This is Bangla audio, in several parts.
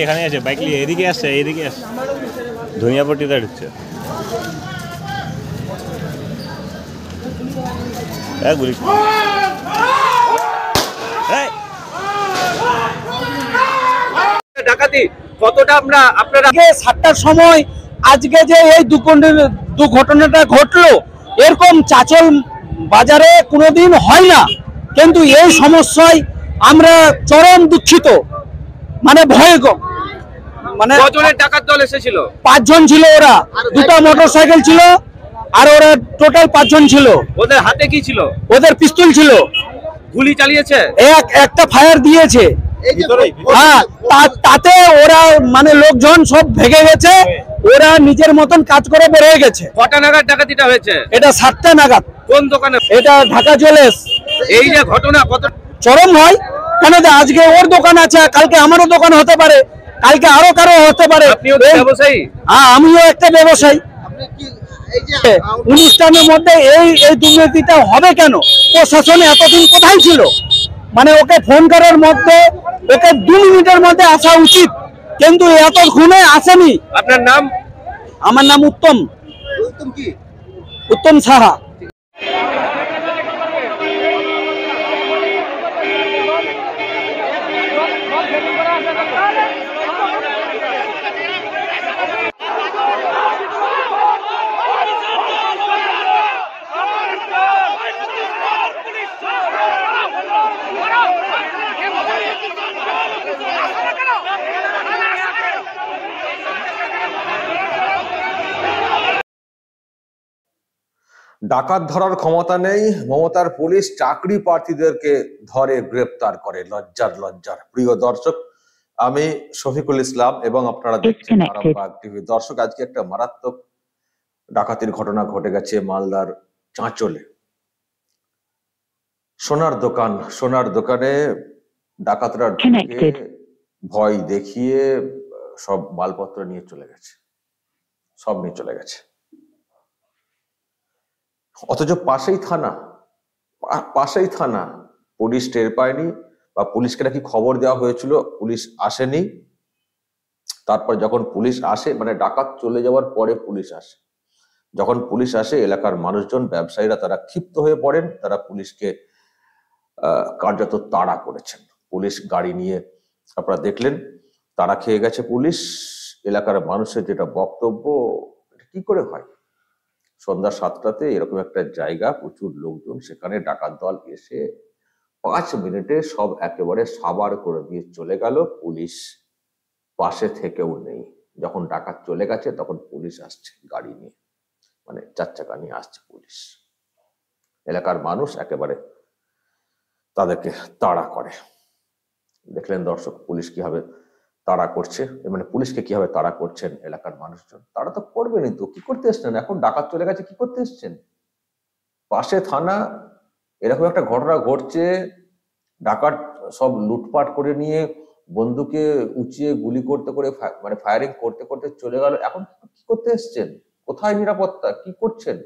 এখানে আছে বাইক নিয়ে এদিকে আসছে ধনিয়াপট্টিতে ঢুকছে ডাকাতি কতটা আপনারা 7টার সময় আজকে যে এই দুর্ঘটনাটা ঘটলো এরকম চাচল বাজারে কোনোদিন হয় না, কিন্তু এই সমস্যায় আমরা চরম দুঃখিত। মানে ভয়ঙ্কর, মানে কজনের ডাকাত দল এসেছিল? 5 জন ছিল, ওরা 2টা মোটরসাইকেল ছিল আর ওরা টোটাল 5 জন ছিল। ওদের হাতে কি ছিল? ওদের পিস্তল ছিল। গুলি চালিয়েছে? একটা ফায়ার দিয়েছে। হ্যাঁ, তাতে ওরা মানে লোকজন সব ভেগে গেছে, ওরা নিজের মতন কাজ করে বেরিয়ে গেছে। কটা নাগাদ ডাকাতিটা হয়েছে? এটা 7টা নাগাদ। কোন দোকানে? এটা ঢাকা জুয়েলার্স। এই যে ঘটনা কত চরম হয় কেন? আজকে ওর দোকান আছে, কালকে আমারও দোকান হতে পারে, কালকে আরো কারো হতে পারে। হ্যাঁ, আমিও একটা ব্যবসায়ী। অনুষ্ঠানের মধ্যে এই দুর্নীতিটা হবে কেন? প্রশাসন এতদিন কোথায় ছিল? মানে ওকে ফোন করার মধ্যে ওকে 2 মিনিটের মধ্যে আসা উচিত, কিন্তু এতক্ষণে আসেনি। আপনার নাম? আমার নাম উত্তম। উত্তম সাহা। ডাকাত ধরার ক্ষমতা নেই মমতার পুলিশ, চাকরি প্রার্থীদেরকে ধরে গ্রেপ্তার করে। লজ্জার। প্রিয় দর্শক, আমি শফিকুল ইসলাম এবং আপনারা দেখছেন আরামবাগ টিভি। দর্শক, আজকে একটা মারাত্মক ডাকাতির ঘটনা ঘটে গেছে মালদার চাঁচলে। সোনার দোকানে ডাকাতরা ঢুকে ভয় দেখিয়ে সব মালপত্র নিয়ে চলে গেছে, অথচ পাশেই থানা। পুলিশ টের পায়নি, বা পুলিশকে নাকি খবর দেওয়া হয়েছিল, পুলিশ আসেনি। তারপর যখন পুলিশ আসে, মানে ডাকাত চলে যাওয়ার পরে পুলিশ আসে, যখন পুলিশ আসে এলাকার মানুষজন, ব্যবসায়ীরা তারা ক্ষিপ্ত হয়ে পড়েন, তারা পুলিশকে কার্যত তাড়া করেছেন। পুলিশ গাড়ি নিয়ে আপনারা দেখলেন তাড়া খেয়ে গেছে পুলিশ। এলাকার মানুষের যেটা বক্তব্য, কি করে হয় সন্ধ্যা 7টাতে এরকম একটা জায়গা, প্রচুর লোকজন, সেখানে ডাকাত দল এসে 5 মিনিটে সব একেবারে সাবার করে দিয়ে চলে গেল। পুলিশ পাশে থেকেও নেই। যখন ডাকাত চলে গেছে তখন পুলিশ আসছে গাড়ি নিয়ে, মানে 4 চাকা নিয়ে আসছে পুলিশ। এলাকার মানুষ একেবারে তাদেরকে তাড়া করে। দেখলেন দর্শক, পুলিশ কিভাবে তাড়া করছে, মানে পুলিশকে কিভাবে তাড়া করছেন এলাকার মানুষজন। তারা তো করবেনই, তো কি করতে এসছেন? এখন ডাকাত চলে গেছে, কি করতে এসছেন? পাশে থানা, এরকম একটা ঘটনা ঘটছে, ডাকাত সব লুটপাট করে নিয়ে বন্দুকে উঁচিয়ে গুলি করতে করে, মানে ফায়ারিং করতে করতে চলে গেল। এখন কি করতে এসছেন? কোথায় নিরাপত্তা? কি করছেন?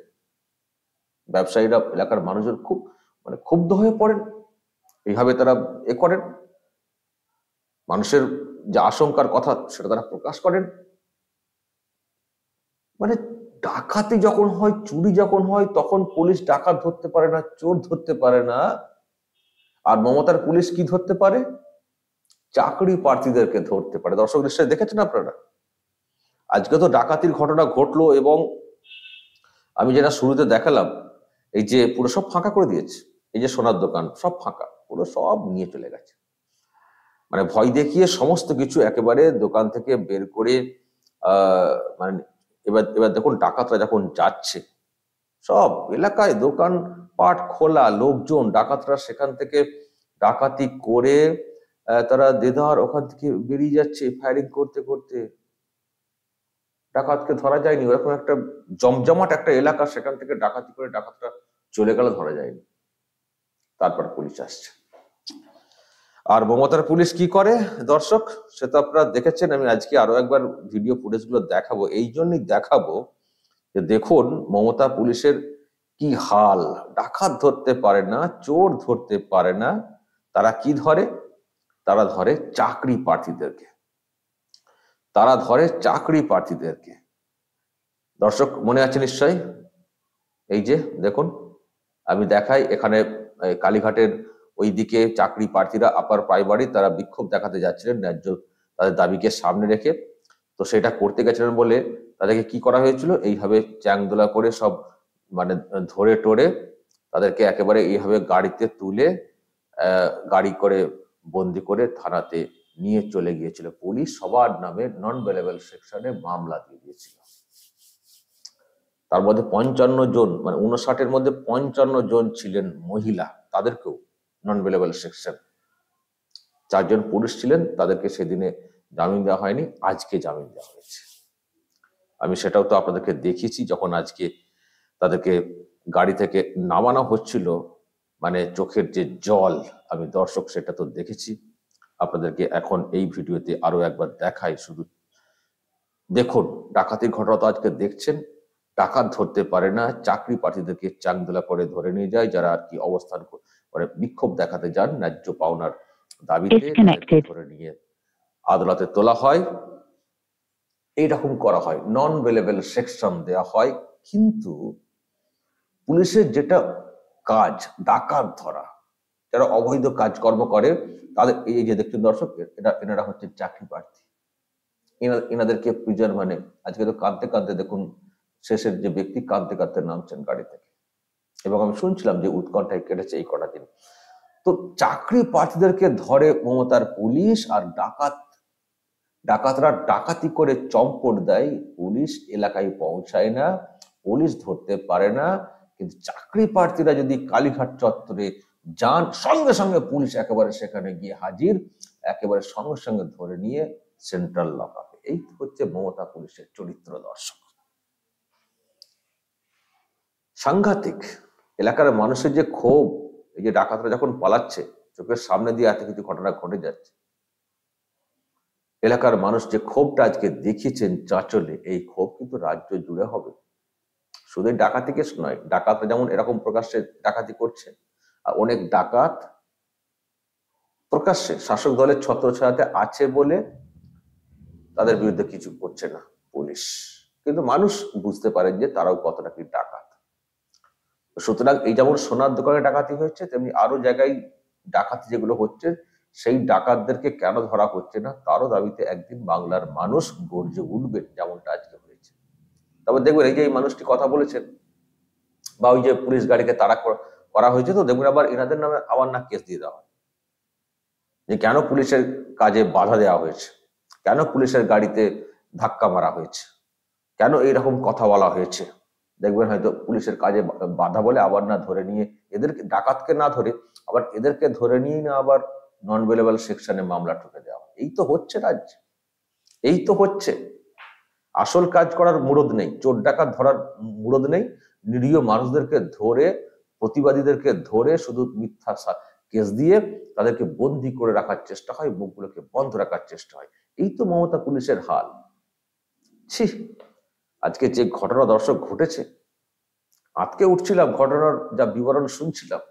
ব্যবসায়ীরা, এলাকার মানুষজন খুব ক্ষুব্ধ হয়ে পড়েন। এইভাবে তারা করেন, মানুষের যে আশঙ্কার কথা সেটা তারা প্রকাশ করেন। মানে ডাকাতি যখন হয়, চুরি যখন হয়, তখন পুলিশ ডাকাত ধরতে পারে না, চোর ধরতে পারে না। আর মমতার পুলিশ কি ধরতে পারে? চাকরি প্রার্থীদেরকে ধরতে পারে। দর্শক নিশ্চয়ই দেখেছেন আপনারা, আজকে তো ডাকাতির ঘটনা ঘটলো, এবং আমি যেটা শুরুতে দেখালাম, এই যে পুরো সব ফাঁকা করে দিয়েছে, এই যে সোনার দোকান সব ফাঁকা, পুরো সব নিয়ে চলে গেছে। মানে ভয় দেখিয়ে সমস্ত কিছু একেবারে দোকান থেকে বের করে মানে এবার দেখুন, ডাকাতরা যখন যাচ্ছে, সব এলাকায় দোকান পাট খোলা, লোকজন, ডাকাতরা সেখান থেকে ডাকাতি করে তারা দেদার ওখান থেকে বেরিয়ে যাচ্ছে ফায়ারিং করতে করতে। ডাকাতকে ধরা যায়নি, ওরকম একটা জমজমাট একটা এলাকা, সেখান থেকে ডাকাতি করে ডাকাতরা চলে গেল, ধরা যায়নি। তারপর পুলিশ আসছে। আর মমতার পুলিশ কি করে দর্শক, সে তো আপনারা দেখেছেন। আমি আজকে আরো একবার ভিডিও ফুটেজগুলো দেখাবো, এই জন্যই দেখাবো যে দেখুন মমতা পুলিশের কি হাল। ডাকাত ধরতে পারে না, চোর ধরতে পারে না, তারা কি ধরে? তারা ধরে চাকরি প্রার্থীদেরকে, তারা ধরে চাকরি প্রার্থীদেরকে। দর্শক মনে আছে নিশ্চয়ই, এই যে দেখুন আমি দেখাই, এখানে কালীঘাটের ওইদিকে চাকরি প্রার্থীরা আপার প্রাইমারি তারা বিক্ষোভ দেখাতে যাচ্ছিলেন ন্যায্য তাদের দাবিকে সামনে রেখে। তো সেটা করতে গেছিলেন বলে তাদেরকে কি করা হয়েছিল, এইভাবে চ্যাংদোলা করে সব মানে ধরে টরে তাদেরকে একেবারে এইভাবে গাড়িতে তুলে গাড়ি করে বন্দি করে থানাতে নিয়ে চলে গিয়েছিল। পুলিশ সবার নামে নন বেলেবল সেকশনে মামলা দিয়ে দিয়েছিল। তার মধ্যে 55 জন, মানে 59-এর মধ্যে 55 জন ছিলেন মহিলা, তাদেরকেও নন বেলেবল সেকশন। 4 জন পুরুষ ছিলেন, তাদেরকে সেদিনে জামিন দেওয়া হয়নি, আজকে জামিন দেওয়া হয়েছে। আমি সেটাও তো আপনাদেরকে দেখিয়েছি, যখন আজকে তাদেরকে গাড়ি থেকে নামানো হচ্ছিল, মানে চোখের যে জল, আমি দর্শক সেটা তো দেখেছি। আপনাদেরকে এখন এই ভিডিওতে আরো একবার দেখাই, শুধু দেখুন। ডাকাতির ঘটনা তো আজকে দেখছেন, ডাকাত ধরতে পারে না, চাকরি প্রার্থীদেরকে চাংদোলা করে ধরে নিয়ে যায়, যারা আর কি অবস্থান করে বিক্ষোভ দেখাতে যান ন্যায্য পাওনার দাবিতে, ধরে নিয়ে আদালতে তোলা হয়। এইরকম করা হয়, নন বেলেবল সেকশন দেওয়া হয়। কিন্তু পুলিশের যেটা কাজ, ডাকাত ধরা, যারা অবৈধ কাজকর্ম করে তাদের, এই যে দেখছেন দর্শক, এনারা হচ্ছে চাকরি প্রার্থী। এনাদেরকে প্রিজন, মানে আজকে তো কাঁদতে কাঁদতে দেখুন শেষের যে ব্যক্তি কাঁদতে কাঁদতে নামছেন গাড়ি থেকে, এবং আমি শুনছিলাম যে উৎকণ্ঠায় কেটেছে এই কটা দিন। তো চাকরি প্রার্থীদেরকে ধরে মমতার পুলিশ, আর ডাকাতরা ডাকাতি করে চম্পট দেয়। পুলিশ এলাকায় পৌঁছায় না, পুলিশ ধরতে পারে না। কিন্তু চাকরি প্রার্থীরা যদি কালীঘাট চত্বরে যান, সঙ্গে সঙ্গে পুলিশ একেবারে সেখানে গিয়ে হাজির, একেবারে সঙ্গে সঙ্গে ধরে নিয়ে সেন্ট্রাল লকআপে। এই হচ্ছে মমতা পুলিশের চরিত্র দর্শক। সাংঘাতিক। এলাকার মানুষের যে ক্ষোভ, এই যে ডাকাতরা যখন পালাচ্ছে, চোখের সামনে দিয়ে এত কিছু ঘটনা ঘটে যাচ্ছে, এলাকার মানুষ যে ক্ষোভটা আজকে দেখিয়েছেন চাঁচলে, এই ক্ষোভ কিন্তু রাজ্য জুড়ে হবে। শুধু ডাকাতি কেস নয়, ডাকাতরা যেমন এরকম প্রকাশ্যে ডাকাতি করছে, আর অনেক ডাকাত প্রকাশ্যে শাসক দলের ছত্রছায়াতে আছে বলে তাদের বিরুদ্ধে কিছু করছে না পুলিশ, কিন্তু মানুষ বুঝতে পারেন যে তারাও কতটা কি ডাকাত। সুতরাং এই যেমন সোনার দোকানে ডাকাতি হয়েছে, তেমনি আরো জায়গায় ডাকাতি যেগুলো হচ্ছে, সেই ডাকাতদেরকে কেন ধরা হচ্ছে না, তারও দাবিতে একদিন বাংলার মানুষ গর্জে উঠবে, যেমনটা আজকে হয়েছে। তবে দেখবেন এই যে এই মানুষটি কথা বলেছেন, বা ওই যে পুলিশ গাড়িকে তাড়া করা হয়েছে, তো দেখবেন আবার এনাদের নামে আবার না কেস দিয়ে দেওয়া হয়, যে কেন পুলিশের কাজে বাধা দেওয়া হয়েছে, কেন পুলিশের গাড়িতে ধাক্কা মারা হয়েছে, কেন এইরকম কথা বলা হয়েছে। দেখবেন হয়তো পুলিশের কাজে বাধা বলে আবার না ধরে নিয়ে, এদেরকে ডাকাতকে না ধরে আবার এদেরকে ধরে নিয়ে না আবার নন বেলেবল সেকশনে মামলা ঠুকে দেওয়া। এই তো হচ্ছে রাজ্যে, এই তো হচ্ছে। আসল কাজ করার মুরদ নেই, চোর ডাকাত ধরার মুরদ নেই। নিরীহ মানুষদেরকে ধরে, প্রতিবাদীদেরকে ধরে শুধু মিথ্যা কেস দিয়ে তাদেরকে বন্দি করে রাখার চেষ্টা হয়, মুখগুলোকে বন্ধ রাখার চেষ্টা হয়। এই তো মমতা পুলিশের হাল। ছি, আজকে যে ঘটনা দর্শক ঘটেছে, আজকে উঠছিলাম ঘটনার যা বিবরণ শুনছিলাম,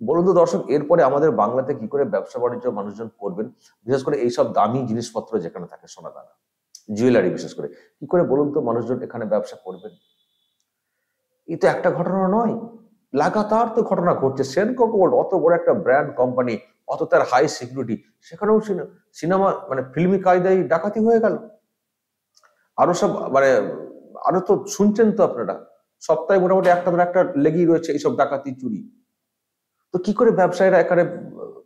বলুন তো দর্শক, এরপরে আমাদের বাংলাতে কি করে ব্যবসা বাণিজ্য মানুষজন করবেন, বিশেষ করে এইসব দামি জিনিসপত্র যেখানে থাকে, সোনা দানা, জুয়েলারি বিশেষ করে, কি করে বলুন তো মানুষজন এখানে ব্যবসা করবেন? এই তো একটা ঘটনা নয়, লাগাতার তো ঘটনা ঘটছে। সেনকো গোল্ড অত বড় একটা ব্র্যান্ড কোম্পানি, অত তার হাই সিকিউরিটি, সেখানেও সিনেমা মানে ফিল্মি কায়দায় ডাকাতি হয়ে গেল। আরো সব মানে আরো তো শুনছেন তো আপনারা, সপ্তাহে মোটামুটি একটা ধরে একটা লেগেই রয়েছে এইসব ডাকাতি চুরি। তো কি করে ব্যবসায়ীরা এখানে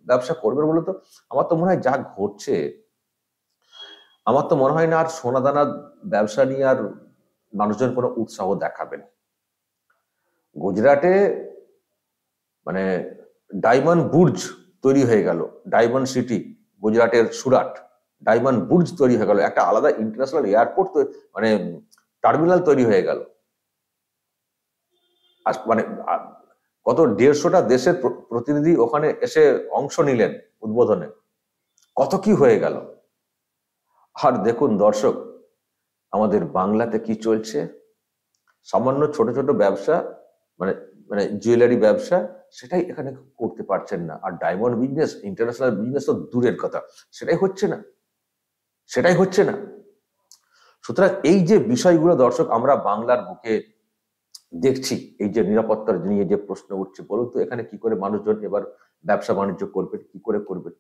ব্যবসা করবে বলতো? আমার তো মনে হয় যা ঘটছে, আমার তো মনে হয় না আর সোনাদানা ব্যবসা নিয়ে আর মানুষজন কোনো উৎসাহ দেখাবেন। গুজরাটে মানে ডায়মন্ড বুর্জ তৈরি হয়ে গেল, ডায়মন্ড সিটি, গুজরাটের সুরাট, ডায়মন্ড বুর্জ তৈরি হয়ে গেল, একটা আলাদা ইন্টারন্যাশনাল এয়ারপোর্ট মানে টার্মিনাল তৈরি হয়ে গেল। মানে কত 150টা দেশের প্রতিনিধি ওখানে এসে অংশ নিলেন উদ্বোধনে, কত কি হয়ে গেল। আর দেখুন দর্শক, আমাদের বাংলাতে কি চলছে, সামান্য ছোট ছোট ব্যবসা, মানে মানে জুয়েলারি ব্যবসা, সেটাই এখানে করতে পারছেন না। আর ডায়মন্ড বিজনেস, ইন্টারন্যাশনাল বিজনেস তো দূরের কথা, সেটাই হচ্ছে না, সেটাই হচ্ছে না। সুতরাং এই যে বিষয়গুলো দর্শক আমরা বাংলার বুকে দেখছি, এই যে নিরাপত্তার নিয়ে যে প্রশ্ন উঠছে, বলুন তো এখানে কি করে মানুষজন এবার ব্যবসা বাণিজ্য করবেন, কি করে করবেন?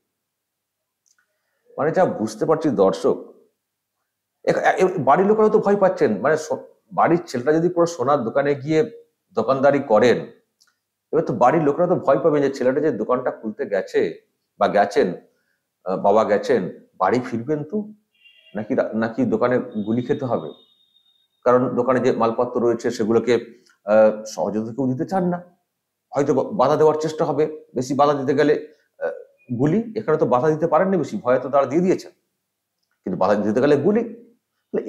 মানে যা বুঝতে পারছি দর্শক, বাড়ির লোকেরা তো ভয় পাচ্ছেন। মানে বাড়ির ছেলেটা যদি পুরো সোনার দোকানে গিয়ে দোকানদারি করেন, এবার তো বাড়ির লোকেরা তো ভয় পাবেন যে ছেলেটা যে দোকানটা খুলতে গেছে বা গেছেন, বাবা গেছেন, বাড়ি ফিরবেন তো নাকি নাকি দোকানে গুলি খেতে হবে। কারণ দোকানে যে মালপত্র রয়েছে সেগুলোকে সহজে তো কেউ দিতে চান না, হয়তো বাধা দেওয়ার চেষ্টা হবে, বেশি বাধা দিতে গেলে গুলি। এখানে তো বাধা দিতে পারেননি বেশি, ভয়ে তো তারা দিয়ে দিয়েছেন, কিন্তু বাধা দিতে গেলে গুলি।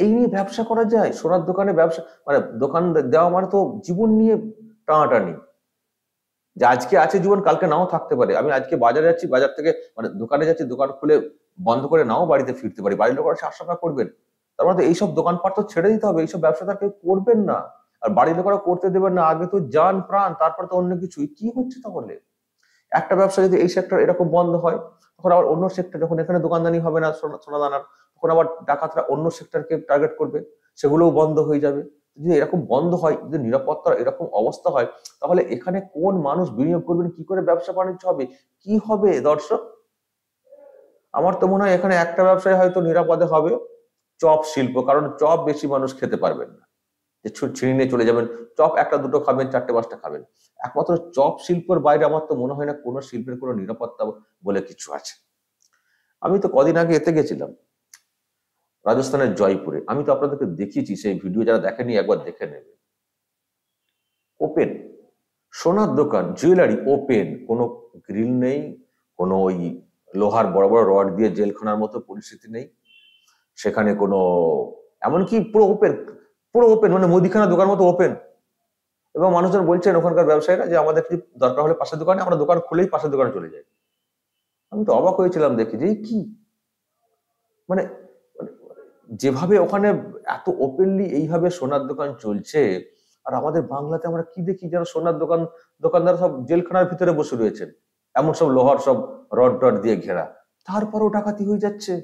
এই নিয়ে ব্যবসা করা যায়? সোনার দোকানে ব্যবসা মানে দোকান দেওয়া মানে তো জীবন নিয়ে টানাটানি, যে আজকে আছে জীবন কালকে নাও থাকতে পারে। আমি আজকে বাজারে যাচ্ছি, বাজার থেকে মানে দোকানে যাচ্ছি, দোকান খুলে বন্ধ করে নাও বাড়িতে ফিরতে পারি, বাড়ির লোকেরা সে আশঙ্কা করবেন। তার মানে তো এইসব দোকানপাট তো ছেড়ে দিতে হবে, এইসব ব্যবসা তার কেউ করবেন না, আর বাড়ির লোকেরা করতে দেবেন না। আগে তো যান প্রাণ, তারপরে তো অন্য কিছুই। কি হচ্ছে তাহলে? একটা ব্যবসা যদি এই সেক্টর এরকম বন্ধ হয়, তখন আবার অন্য সেক্টর, যখন এখানে দোকানদানি হবে না সোনা দানার, তখন আবার ডাকাতরা অন্য সেক্টরকে টার্গেট করবে, সেগুলোও বন্ধ হয়ে যাবে। যদি এরকম বন্ধ হয়, যদি নিরাপত্তার এরকম অবস্থা হয়, তাহলে এখানে কোন মানুষ বিনিয়োগ করবেন, কি করে ব্যবসা বাণিজ্য হবে, কি হবে দর্শক? আমার তো মনে হয় এখানে একটা ব্যবসায় হয়তো নিরাপদে হবে, চপ শিল্প। কারণ চপ বেশি মানুষ খেতে পারবেন না, যে ছিঁড়ে নিয়ে চলে যাবেন, চপ একটা দুটো খাবেন, চারটে পাঁচটা খাবেন। একমাত্র চপ শিল্পের বাইরে আমার তো মনে হয় না কোনো শিল্পের কোনো নিরাপত্তা বলে কিছু আছে। আমি তো কদিন আগে এতে গেছিলাম, রাজস্থানের জয়পুরে। আমি তো আপনাদেরকে দেখিয়েছি, সেই ভিডিও যারা দেখেনি একবার দেখে নেবে। ওপেন সোনার দোকান, জুয়েলারি ওপেন, কোনো গ্রিল নেই, কোনো ওই লোহার বড় বড় রড দিয়ে জেলখানার মতো পরিস্থিতি নেই সেখানে, কোনো এমনকি পুরো ওপেন, পুরো ওপেন, মানে মুদিখানা দোকান মতো ওপেন। এবং মানুষজন বলছেন ওখানকার ব্যবসায়ীরা যে আমাদের কি দরকার হলে পাশের দোকানে, আমরা দোকান খুলেই পাশের দোকানে চলে যাই। আমি তো অবাক হয়েছিলাম দেখি যে কি মানে যেভাবে ওখানে এত ওপেনলি এইভাবে সোনার দোকান চলছে, আর আমাদের বাংলাতে আমরা কি দেখি, যেন সোনার দোকানদার সব জেলখানার ভিতরে বসে রয়েছেন, এমন সব লোহার সব রড টড দিয়ে ঘেরা। তারপরও ডাকাতি হয়ে যাচ্ছে,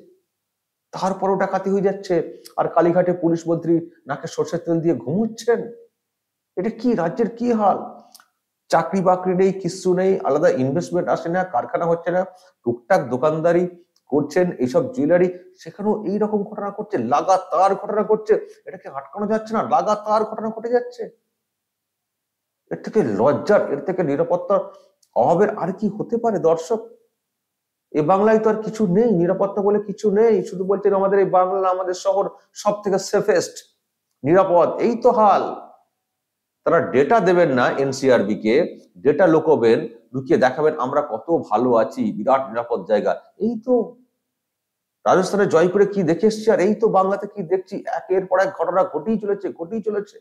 তারপরও ডাকাতি হয়ে যাচ্ছে। আর কালীঘাটে পুলিশ মন্ত্রী নাকে সর্ষের তেল দিয়ে ঘুমোচ্ছেন। এটা কি রাজ্যের কি হাল? চাকরি বাকরি নেই, কিচ্ছু নেই, আলাদা ইনভেস্টমেন্ট আসে না, কারখানা হচ্ছে না, টুকটাক দোকানদারি করছেন এইসব জুয়েলারি, সেখানেও এইরকম ঘটনা করছে, লাগাতার ঘটনা করছে। এটাকে আটকানো যাচ্ছে না, লাগাতার ঘটনা ঘটে যাচ্ছে। এর থেকে লজ্জার, এর থেকে নিরাপত্তার অভাবের আর কি হতে পারে দর্শক? এই বাংলায় তো আর কিছু নেই, নিরাপত্তা বলে কিছু নেই। শুধু বলছেন আমাদের এই বাংলা, আমাদের শহর সব থেকে সেফেস্ট, নিরাপদ, এই তো হাল। তারা ডেটা দেবেন না এনসিআরবি কে, ডেটা লোকবেন, লুকিয়ে দেখাবেন আমরা কত ভালো আছি, বিরাট নিরাপদ জায়গা। এই তো রাজস্থানের জয়পুরে কি দেখে এসছি, আর এই তো বাংলাতে কি দেখছি, একের পর এক ঘটনা ঘটেই চলেছে, ঘটেই চলেছে।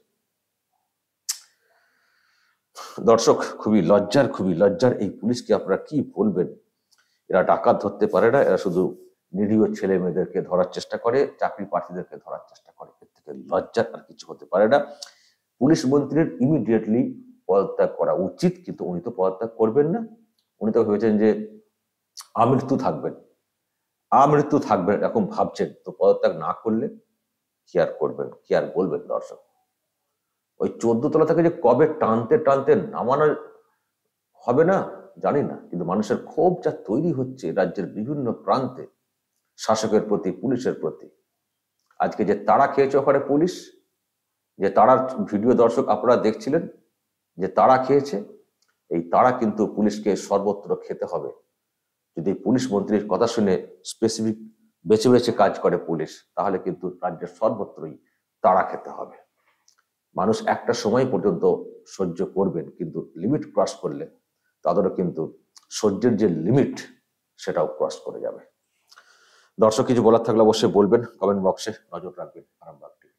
দর্শক, খুবই লজ্জার এই পুলিশকে আপনারা কি বলবেন? এরা ডাকাত ধরতে পারে না, এরা শুধু নিরীহ ছেলে মেয়েদেরকে ধরার চেষ্টা করে, চাকরি প্রার্থীদেরকে ধরার চেষ্টা করে। এর থেকে লজ্জার আর কিছু হতে পারে না। পুলিশ মন্ত্রীর ইমিডিয়েটলি পদত্যাগ করা উচিত, কিন্তু উনি তো পদত্যাগ করবেন না। উনি তো ভেবেছেন যে আমৃত্যু থাকবেন, আমৃত্যু থাকবেন এরকম ভাবছেন। তো পদত্যাগ না করলে কি আর করবেন, কি আর বলবেন দর্শক? ওই 14 তলা থেকে যে কবে টানতে টানতে নামানো হবে না জানি না, কিন্তু মানুষের ক্ষোভ যা তৈরি হচ্ছে রাজ্যের বিভিন্ন প্রান্তে শাসকের প্রতি, পুলিশের প্রতি। আজকে যে তাড়া খেয়েছে ওখানে পুলিশ, যে তাড়ার ভিডিও দর্শক আপনারা দেখছিলেন, যে তাড়া খেয়েছে, এই তাড়া কিন্তু পুলিশকে সর্বত্র খেতে হবে। যদি পুলিশ মন্ত্রীর কথা শুনে স্পেসিফিক বেছে বেছে কাজ করে পুলিশ, তাহলে কিন্তু রাজ্যের সর্বত্রই তাড়া খেতে হবে। মানুষ একটা সময় পর্যন্ত সহ্য করবেন, কিন্তু লিমিট ক্রস করলে তাদেরও কিন্তু সহ্যের যে লিমিট সেটাও ক্রস করে যাবে। দর্শক, কিছু বলার থাকলে অবশ্যই বলবেন, কমেন্ট বক্সে নজর রাখবেন আরামবাগ টিভি।